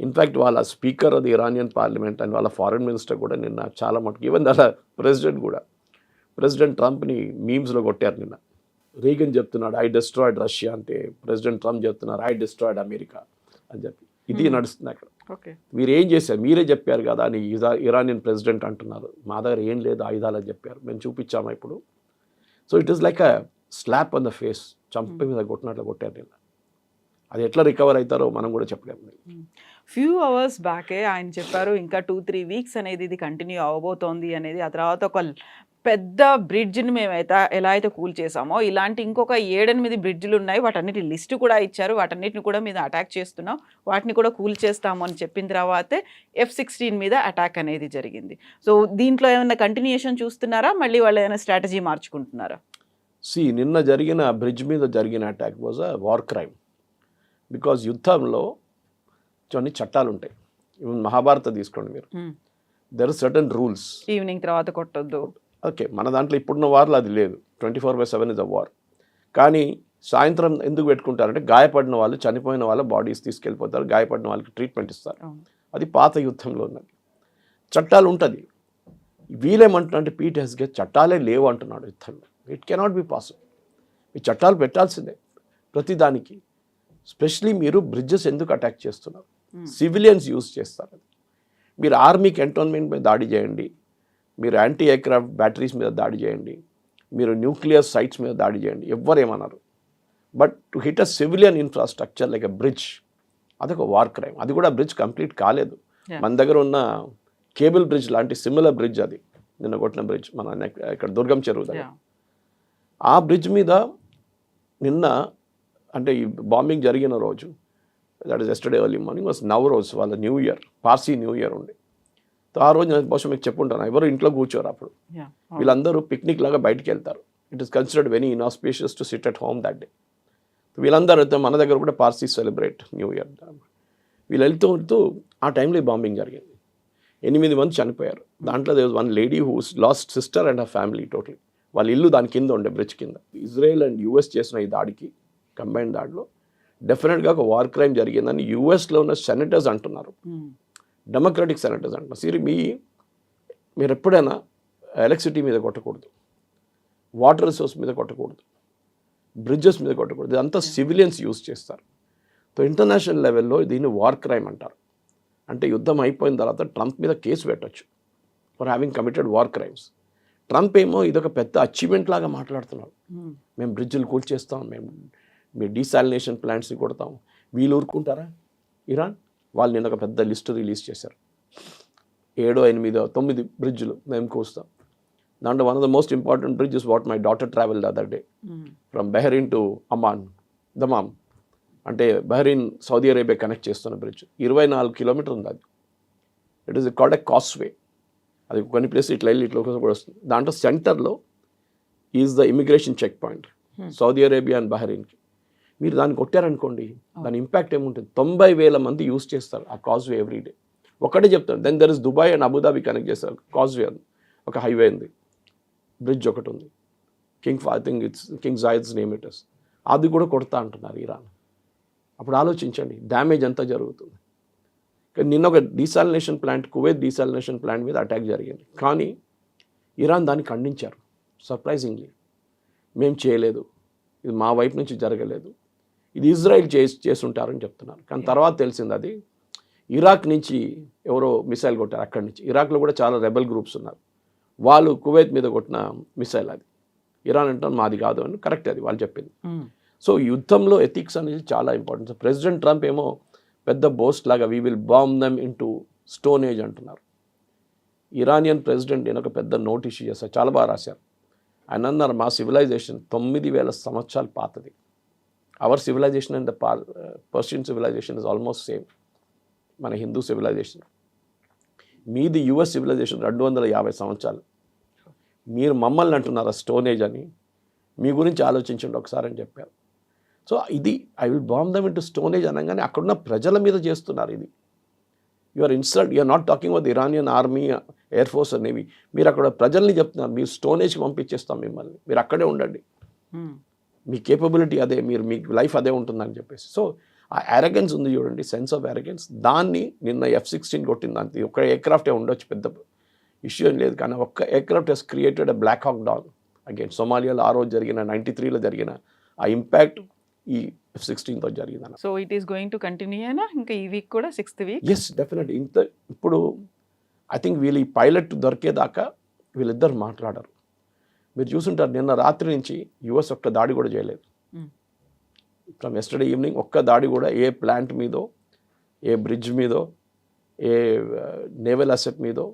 ఇన్ఫ్యాక్ట్ వాళ్ళ స్పీకర్ అది ఇరానియన్ పార్లమెంట్ అండ్ వాళ్ళ ఫారెన్ మినిస్టర్ కూడా నిన్న చాలా మటుకు ఈవెన్ వాళ్ళ ప్రెసిడెంట్ కూడా ప్రెసిడెంట్ ట్రంప్ని మీమ్స్లో కొట్టారు నిన్న. రీగన్ చెప్తున్నాడు ఐ డిస్ట్రాయిడ్ రష్యా అంటే ప్రెసిడెంట్ ట్రంప్ చెప్తున్నారు ఐ డిస్ట్రాయిడ్ అమెరికా అని చెప్పి. ఇది నడుస్తుంది అక్కడ. మీరు ఏం చేశారు, మీరే చెప్పారు కదా అని ఇరానియన్ ప్రెసిడెంట్ అంటున్నారు. మా దగ్గర ఏం లేదు ఆయుధాలు అని చెప్పారు, మేము చూపించాము ఇప్పుడు. So it is like a slab on the face, చంప మీద కొట్టినట్లు కొట్టారు నిన్న. అది ఎట్లా రికవర్ అవుతారో మనం కూడా చెప్పలేము. ఫ్యూ అవర్స్ బ్యాకే ఆయన చెప్పారు ఇంకా 2-3 వీక్స్ అనేది ఇది కంటిన్యూ అవ్వబోతోంది అనేది. ఆ తర్వాత ఒక పెద్ద బ్రిడ్జ్ని మేమైతే ఎలా అయితే కూల్ చేసామో ఇలాంటి ఇంకొక 7-8 బ్రిడ్జ్లు ఉన్నాయి, వాటన్నిటి లిస్టు కూడా ఇచ్చారు, వాటన్నిటిని కూడా మీద అటాక్ చేస్తున్నాం, వాటిని కూడా కూల్ చేస్తాము అని చెప్పిన తర్వాతే F-16 మీద అటాక్ అనేది జరిగింది. సో దీంట్లో ఏమైనా కంటిన్యూషన్ చూస్తున్నారా, మళ్ళీ వాళ్ళు ఏమైనా స్ట్రాటజీ మార్చుకుంటున్నారా? నిన్న జరిగిన బ్రిడ్జ్ మీద జరిగిన attack was a war crime. Because యుద్ధంలో కొన్ని చట్టాలు ఉంటాయి. ఈవెన్ మహాభారత తీసుకోండి మీరు, there are certain rules. Evening తర్వాత కొట్టొద్దు. ఓకే, మన దాంట్లో ఇప్పుడున్న వార్లో అది లేదు, 24/7 ఇస్ అ వార్. కానీ సాయంత్రం ఎందుకు పెట్టుకుంటారంటే గాయపడిన వాళ్ళు, చనిపోయిన వాళ్ళ బాడీస్ తీసుకెళ్ళిపోతారు, గాయపడిన వాళ్ళకి ట్రీట్మెంట్ ఇస్తారు. అది పాత యుద్ధంలో ఉన్నది. చట్టాలు ఉంటుంది. వీళ్ళేమంటున్నారంటే పీట్ హెస్గే చట్టాలే లేవు అంటున్నాడు యుద్ధంలో. It cannot be possible. ఈ చట్టాలు పెట్టాల్సిందే ప్రతిదానికి. స్పెషలీ మీరు బ్రిడ్జెస్ ఎందుకు అటాక్ చేస్తున్నారు, సివిలియన్స్ యూజ్ చేస్తారు. మీరు ఆర్మీ కంటోన్మెంట్ మీద దాడి చేయండి, మీరు యాంటీ ఎయిర్క్రాఫ్ట్ బ్యాటరీస్ మీద దాడి చేయండి, మీరు న్యూక్లియర్ సైట్స్ మీద దాడి చేయండి, ఎవ్వరేమన్నారు. But to hit a civilian infrastructure like a bridge, అదొక వార్ క్రైమ్. అది కూడా బ్రిడ్జ్ కంప్లీట్ కాలేదు. మన దగ్గర ఉన్న కేబుల్ బ్రిడ్జ్ లాంటి సిమిలర్ బ్రిడ్జ్ అది నిన్న కొట్టిన బ్రిడ్జ్ మన ఇక్కడ దుర్గం చెరువు దగ్గర. ఆ బ్రిడ్జ్ మీద నిన్న అంటే ఈ బాంబింగ్ జరిగిన రోజు, that is yesterday early morning was Navroz, వాళ్ళ new year, Parsi new year ఉండే. సో ఆ రోజు నేను బహుశా మీకు చెప్పుంటాను, ఎవరు ఇంట్లో కూర్చోరు అప్పుడు, వీళ్ళందరూ పిక్నిక్ లాగా బయటికి వెళ్తారు. It is considered very inauspicious to sit at home that day. వీళ్ళందరూ అయితే మన దగ్గర కూడా పార్సీ సెలబ్రేట్ న్యూ ఇయర్. వీళ్ళు వెళ్తూ ఆ టైంలో ఈ బాంబింగ్ జరిగింది. 8 మంది చనిపోయారు. దాంట్లో there was one lady who lost sister and her family totally. వాళ్ళ ఇల్లు దాని కింద ఉండే బ్రిడ్జ్ కింద. ఇజ్రాయెల్ అండ్ US చేసిన ఈ దాడికి, కంబైన్ దాడిలో డెఫినెట్గా ఒక వార్ క్రైమ్ జరిగిందని USలో ఉన్న సెనేటర్స్ అంటున్నారు, డెమోక్రాటిక్ సెనేటర్స్ అంటున్నారు. మీరు ఎప్పుడైనా ఎలక్ట్రిసిటీ మీద కొట్టకూడదు, వాటర్ రిసోర్స్ మీద కొట్టకూడదు, బ్రిడ్జెస్ మీద కొట్టకూడదు. ఇదంతా సివిలియన్స్ యూజ్ చేస్తారు. సో ఇంటర్నేషనల్ లెవెల్లో దీన్ని వార్ క్రైమ్ అంటారు. అంటే యుద్ధం అయిపోయిన తర్వాత ట్రంప్ మీద కేసు పెట్టచ్చు for having committed war crimes. Trump ఏమో ఇదొక పెద్ద అచీవ్మెంట్ లాగా మాట్లాడుతున్నాడు. మేము బ్రిడ్జ్లు కూల్చేస్తాం, మేము మీ డీసాలినేషన్ ప్లాంట్స్ని కొడతాం. వీళ్ళు ఊరుకుంటారా? ఇరాన్ వాళ్ళు నిన్న ఒక పెద్ద లిస్టు రిలీజ్ చేశారు. 7, 8, 9 బ్రిడ్జ్లు మేము కూస్తాం. దాంట్లో one of the most important bridge is what my daughter travel the other day from Bahrain to Dammam. అంటే బహ్రెయిన్ సౌదీ అరేబియా కనెక్ట్ చేస్తున్న బ్రిడ్జ్ 24 కిలోమీటర్ ఉంది అది. It is called a causeway. అది కొన్ని ప్లేస్ ఇట్లా వెళ్ళి ఇట్లా కూడా వస్తుంది. దాంట్లో సెంటర్లో is the immigration check point Saudi Arabia and బహ్రెయిన్కి. మీరు దాన్ని కొట్టారనుకోండి, దాని ఇంపాక్ట్ ఏముంటుంది. 90,000 మంది యూజ్ చేస్తారు ఆ కాజ్వే ఎవ్రీడే. ఒకటే చెప్తాను, then there is Dubai and Abu Dhabi connect చేస్తారు. కాజ్వే అది ఒక హైవే ఉంది, బ్రిడ్జ్ ఒకటి ఉంది, I think it's King Zayed's name it is. అది కూడా కొడతా అంటున్నారు ఇరాన్. అప్పుడు ఆలోచించండి డ్యామేజ్ ఎంత జరుగుతుంది. నిన్న ఒక desalination plant, Kuwait desalination plant మీద అటాక్ జరిగింది. కానీ ఇరాన్ దాన్ని ఖండించారు సర్ప్రైజింగ్లీ. మేము చేయలేదు, ఇది మా వైపు నుంచి జరగలేదు, ఇది ఇజ్రాయిల్ చేస్తుంటారని చెప్తున్నారు. కానీ తర్వాత తెలిసింది అది ఇరాక్ నుంచి ఎవరో మిసైల్ కొట్టారు. అక్కడి నుంచి ఇరాక్లో కూడా చాలా రెబెల్ గ్రూప్స్ ఉన్నారు, వాళ్ళు కువైత్ మీద కొట్టిన మిసైల్ అది. ఇరాన్ అంటే మాది కాదు అని కరెక్ట్ అది వాళ్ళు చెప్పింది. సో యుద్ధంలో ఎథిక్స్ అనేది చాలా ఇంపార్టెంట్. ప్రెసిడెంట్ ట్రంప్ ఏమో పెద్ద బోస్ట్ లాగా we will bomb them into stone age అంటున్నారు. ఇరానియన్ ప్రెసిడెంట్ నేను ఒక పెద్ద నోట్ ఇష్యూ చేశారు, చాలా బాగా రాశారు. ఆయన అన్నారు మా సివిలైజేషన్ 9,000 సంవత్సరాలు పాతది. Our civilisation and the Persian civilisation is almost same, మన హిందూ సివిలైజేషన్. మీది US సివిలైజేషన్ 250 సంవత్సరాలు. మీరు మమ్మల్ని అంటున్నారా స్టోన్ ఏజ్ అని, మీ గురించి ఆలోచించండి ఒకసారి అని చెప్పారు. సో ఇది I will bomb them into stone age అనగానే అక్కడున్న ప్రజల మీద చేస్తున్నారు ఇది. You're insult, you're not talking about the Iranian army, air force and navy. మీరు అక్కడ ప్రజల్ని చెప్తున్నారు మీరు స్టోన్ ఏజ్కి పంపించేస్తాం మిమ్మల్ని, మీరు అక్కడే ఉండండి, మీ కేపబిలిటీ అదే, మీరు మీ లైఫ్ అదే ఉంటుందని చెప్పేసి. సో ఆ అరగెన్స్ ఉంది చూడండి, సెన్స్ ఆఫ్ అరగెన్స్, దాన్ని నిన్న F-16 కొట్టింది. అంతే, ఒక ఎయిర్క్రాఫ్టే ఉండొచ్చు, పెద్ద ఇష్యూ ఏం లేదు, కానీ ఒక్క aircraft he's created a Black Hawk Down again. సోమాలియాలో ఆ రోజు జరిగిన 93లో జరిగిన ఆ ఇంపాక్ట్ ఈ F-16తో జరిగిందన్న. So it is going to continue అయినా ఇంకా ఈ వీక్ కూడా 6th వీక్? Yes definite. ఇప్పుడు ఐ థింక్ వీళ్ళు ఈ పైలట్ దొరికేదాకా వీళ్ళిద్దరు మాట్లాడరు. మీరు చూసుంటారు నిన్న రాత్రి నుంచి US ఒక్క దాడి కూడా చేయలేదు. ఫ్రమ్ ఎస్టర్డే ఈవినింగ్ ఒక్క దాడి కూడా ఏ ప్లాంట్ మీదో, ఏ బ్రిడ్జ్ మీదో, ఏ నేవల్ అసెట్ మీదో.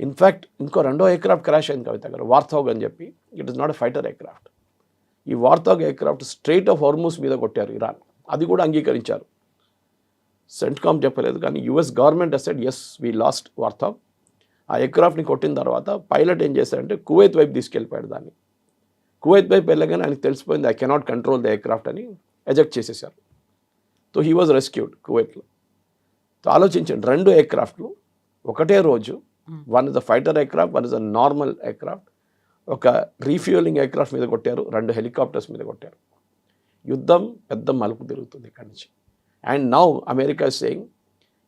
ఇన్ఫ్యాక్ట్ ఇంకో రెండో ఎయిర్క్రాఫ్ట్ క్రాష్ అయింది కవిత గారు, వార్థోగ్ అని చెప్పి. It is not a fighter aircraft. ఈ వార్థోగ్ ఎయిర్క్రాఫ్ట్ స్ట్రైట్ ఆఫ్ హార్మూజ్ మీద కొట్టారు ఇరాన్, అది కూడా అంగీకరించారు. సెంట్కామ్ చెప్పలేదు, కానీ US government said as we lost warthog. ఆ ఎయిర్క్రాఫ్ట్ని కొట్టిన తర్వాత పైలట్ ఏం చేశారంటే కువైత్ వైపు తీసుకెళ్ళిపోయాడు దాన్ని. కువైత్ వైపు వెళ్ళగానే ఆయనకు తెలిసిపోయింది I cannot control the aircraft అని ఎజెక్ట్ చేసేసారు. సో హీ వాజ్ రెస్క్యూడ్ కువైట్లో. సో ఆలోచించండి, రెండు ఎయిర్క్రాఫ్ట్లు ఒకటే రోజు, one is a fighter aircraft, one is a normal aircraft. ఒక రీఫ్యూయలింగ్ ఎయిర్క్రాఫ్ట్ మీద కొట్టారు, రెండు హెలికాప్టర్స్ మీద కొట్టారు. యుద్ధం పెద్ద మలుపు తిరుగుతుంది ఇక్కడి నుంచి. And now America is saying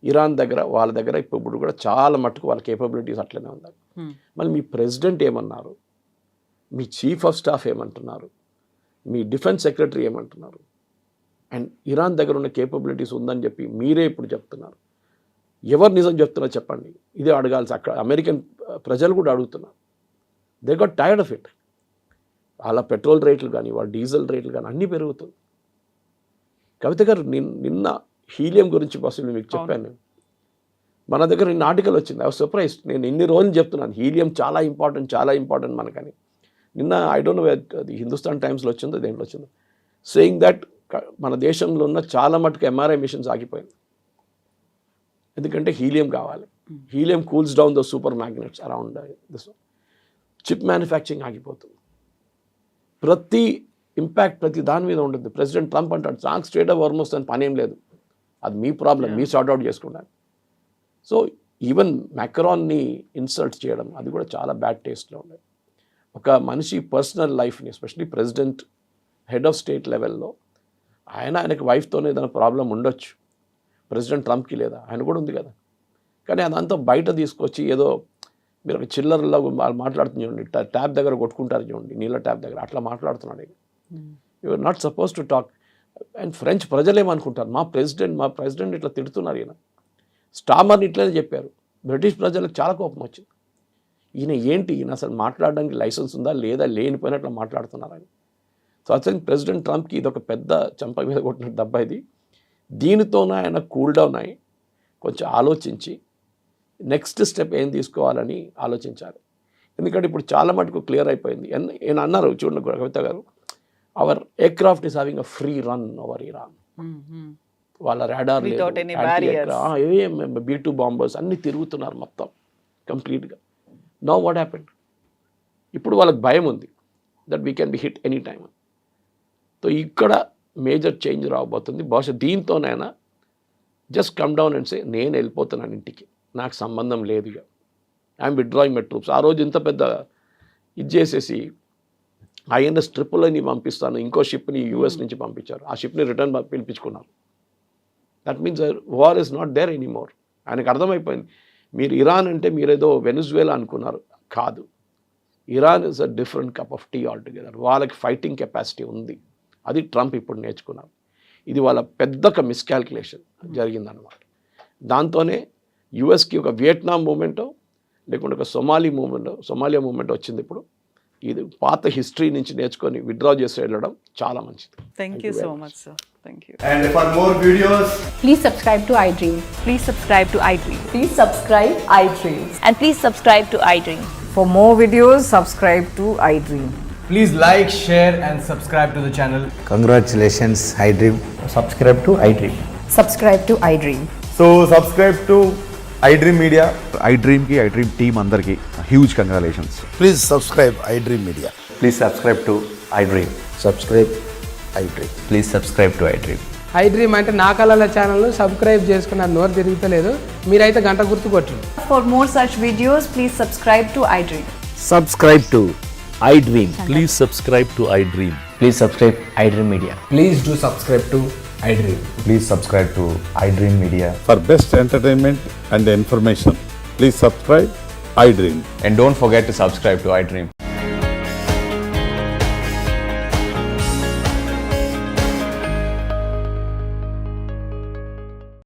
Iran దగ్గర, వాళ్ళ దగ్గర ఇప్పుడు కూడా చాలా మట్టుకు వాళ్ళ కేపబిలిటీస్ అట్లనే ఉన్నాయి. మళ్ళీ మీ ప్రెసిడెంట్ ఏమన్నారు, మీ చీఫ్ ఆఫ్ స్టాఫ్ ఏమంటున్నారు, మీ డిఫెన్స్ సెక్రటరీ ఏమంటున్నారు, అండ్ ఇరాన్ దగ్గర ఉన్న కేపబిలిటీస్ ఉందని చెప్పి మీరే ఇప్పుడు చెప్తున్నారు. ఎవరు నిజం చెప్తున్నారు చెప్పండి, ఇదే అడగాల్సి. అక్కడ అమెరికన్ ప్రజలు కూడా అడుగుతున్నారు. They got tired of it. వాళ్ళ పెట్రోల్ రేట్లు కానీ, వాళ్ళ డీజిల్ రేట్లు కానీ అన్నీ పెరుగుతుంది. కవిత గారు నిన్న హీలియం గురించి అసలు మీకు చెప్పాను. మన దగ్గర నిన్న ఆర్టికల్ వచ్చింది, ఐ వాజ్ సర్ప్రైజ్డ్. నేను ఇన్ని రోజులు చెప్తున్నాను హీలియం చాలా ఇంపార్టెంట్ మనకని. నిన్న ఐ డోంట్ నో అది హిందుస్థాన్ టైమ్స్లో వచ్చిందో దేంట్లో వచ్చిందో, సేయింగ్ దట్ మన దేశంలో ఉన్న చాలా మటుకు MRI మిషన్స్ ఆగిపోయింది. ఎందుకంటే హీలియం కావాలి. Helium cools down the super magnets around this. Chip manufacturing ఆగిపోతుంది. ప్రతి ఇంపాక్ట్ ప్రతి దాని మీద ఉంటుంది. ప్రెసిడెంట్ ట్రంప్ అంటాడు నాకు స్ట్రేట్ ఆఫ్ హార్మూజ్ అని పనేం లేదు, అది మీ ప్రాబ్లం, మీ సార్ట్ అవుట్ చేసుకుంటాను. సో ఈవెన్ మ్యాక్రాన్ని ఇన్సల్ట్ చేయడం అది కూడా చాలా బ్యాడ్ టేస్ట్లో ఉండేది. ఒక మనిషి పర్సనల్ లైఫ్ని, especially president, head of state లెవెల్లో ఆయనకి వైఫ్తోనే ఏదైనా ప్రాబ్లం ఉండొచ్చు, ప్రెసిడెంట్ ట్రంప్కి లేదా, ఆయన కూడా ఉంది కదా. కానీ అదంతా బయట తీసుకొచ్చి ఏదో మీరు ఒక చిల్లరలో మాట్లాడుతుంది చూడండి, ట్యాప్ దగ్గర కొట్టుకుంటారు చూడండి, నీళ్ళ ట్యాప్ దగ్గర, అట్లా మాట్లాడుతున్నాడు. You are not suppose to talk. And French ప్రజలు ఏమనుకుంటారు, మా ప్రెసిడెంట్ ఇట్లా తిడుతున్నారు, ఈయన స్టామర్ని ఇట్లనే చెప్పారు. బ్రిటిష్ ప్రజలకు చాలా కోపం వచ్చింది. ఈయన అసలు మాట్లాడడానికి లైసెన్స్ ఉందా లేదా, లేనిపోయినట్లు మాట్లాడుతున్నారని. సో అసలు ప్రెసిడెంట్ ట్రంప్కి ఇది ఒక పెద్ద చంప మీద కొట్టిన దెబ్బ ఇది. దీనితోనే ఆయన కూల్ డౌన్ అయ్యి కొంచెం ఆలోచించి నెక్స్ట్ స్టెప్ ఏం తీసుకోవాలని ఆలోచించాలి. ఎందుకంటే ఇప్పుడు చాలా మటుకు క్లియర్ అయిపోయింది. ఆయన అన్నారు చూడండి కవిత గారు, our aircraft is having a free run over Iran. వాళ్ళ రాడార్ B-2 బాంబర్స్ అన్నీ తిరుగుతున్నారు మొత్తం కంప్లీట్గా. నౌ వాట్ హ్యాపెండ్, ఇప్పుడు వాళ్ళకి భయం ఉంది that we can be hit any time. So ఇక్కడ మేజర్ చేంజ్ రాబోతుంది. బహుశా దీంతోనైనా just come down and say నేను వెళ్ళిపోతున్నాను ఇంటికి, నాకు సంబంధం లేదు, ఇక ఐఎమ్ విత్డ్రాయింగ్ మై ట్రూప్స్. ఆ రోజు ఇంత పెద్ద ఇది చేసేసి INS ట్రిపుల్ని పంపిస్తాను, ఇంకో షిప్ని US నుంచి పంపించారు, ఆ షిప్ని రిటర్న్ పిలిపించుకున్నారు. That means war is not there anymore. ఆయనకు అర్థమైపోయింది. మీరు ఇరాన్ అంటే మీరేదో వెనిజువేలా అనుకున్నారు, కాదు. Iran is a different cup of tea altogether. వాళ్ళకి ఫైటింగ్ కెపాసిటీ ఉంది, అది ట్రంప్ ఇప్పుడు నేర్చుకున్నారు. ఇది వాళ్ళ పెద్ద మిస్కాల్కులేషన్ జరిగిందనమాట. దాంతోనే యుఎస్కి ఒక వియట్నాం మూమెంటో లేకుంటే ఒక సొమాలియా మూమెంట్ వచ్చింది. ఇప్పుడు ఇది పాత హిస్టరీ నుంచి నేర్చుకొని విత్డ్రా చేసి వెళ్ళడం చాలా మంచిది. Thank you so much sir. Thank you. And for more videos, please subscribe to iDream. Please subscribe to iDream. Please subscribe iDream. And please subscribe to iDream. For more videos, subscribe to iDream. please like, share and subscribe to the channel. Congratulations, iDream. Subscribe to iDream. Subscribe to iDream. So subscribe to iDream Media. ఐ డ్రీమ్కి ఐ డ్రీమ్ టీమ్ అందరికీ huge congratulations. Please subscribe iDream Media. Please subscribe to iDream. Subscribe iDream. Please subscribe to iDream. iDream అంటే నా కళల ఛానల్ను సబ్స్క్రైబ్ చేసుకున్న నోరు తిరుగుతలేదు, మీరైతే గంట గుర్తు కొట్టండి. For more such videos, please subscribe to iDream. Subscribe to iDream. Please subscribe to iDream. Please subscribe iDream Media. Please do subscribe to iDream. Please subscribe to iDream Media. For best entertainment and information, please subscribe iDream. And don't forget to subscribe to iDream.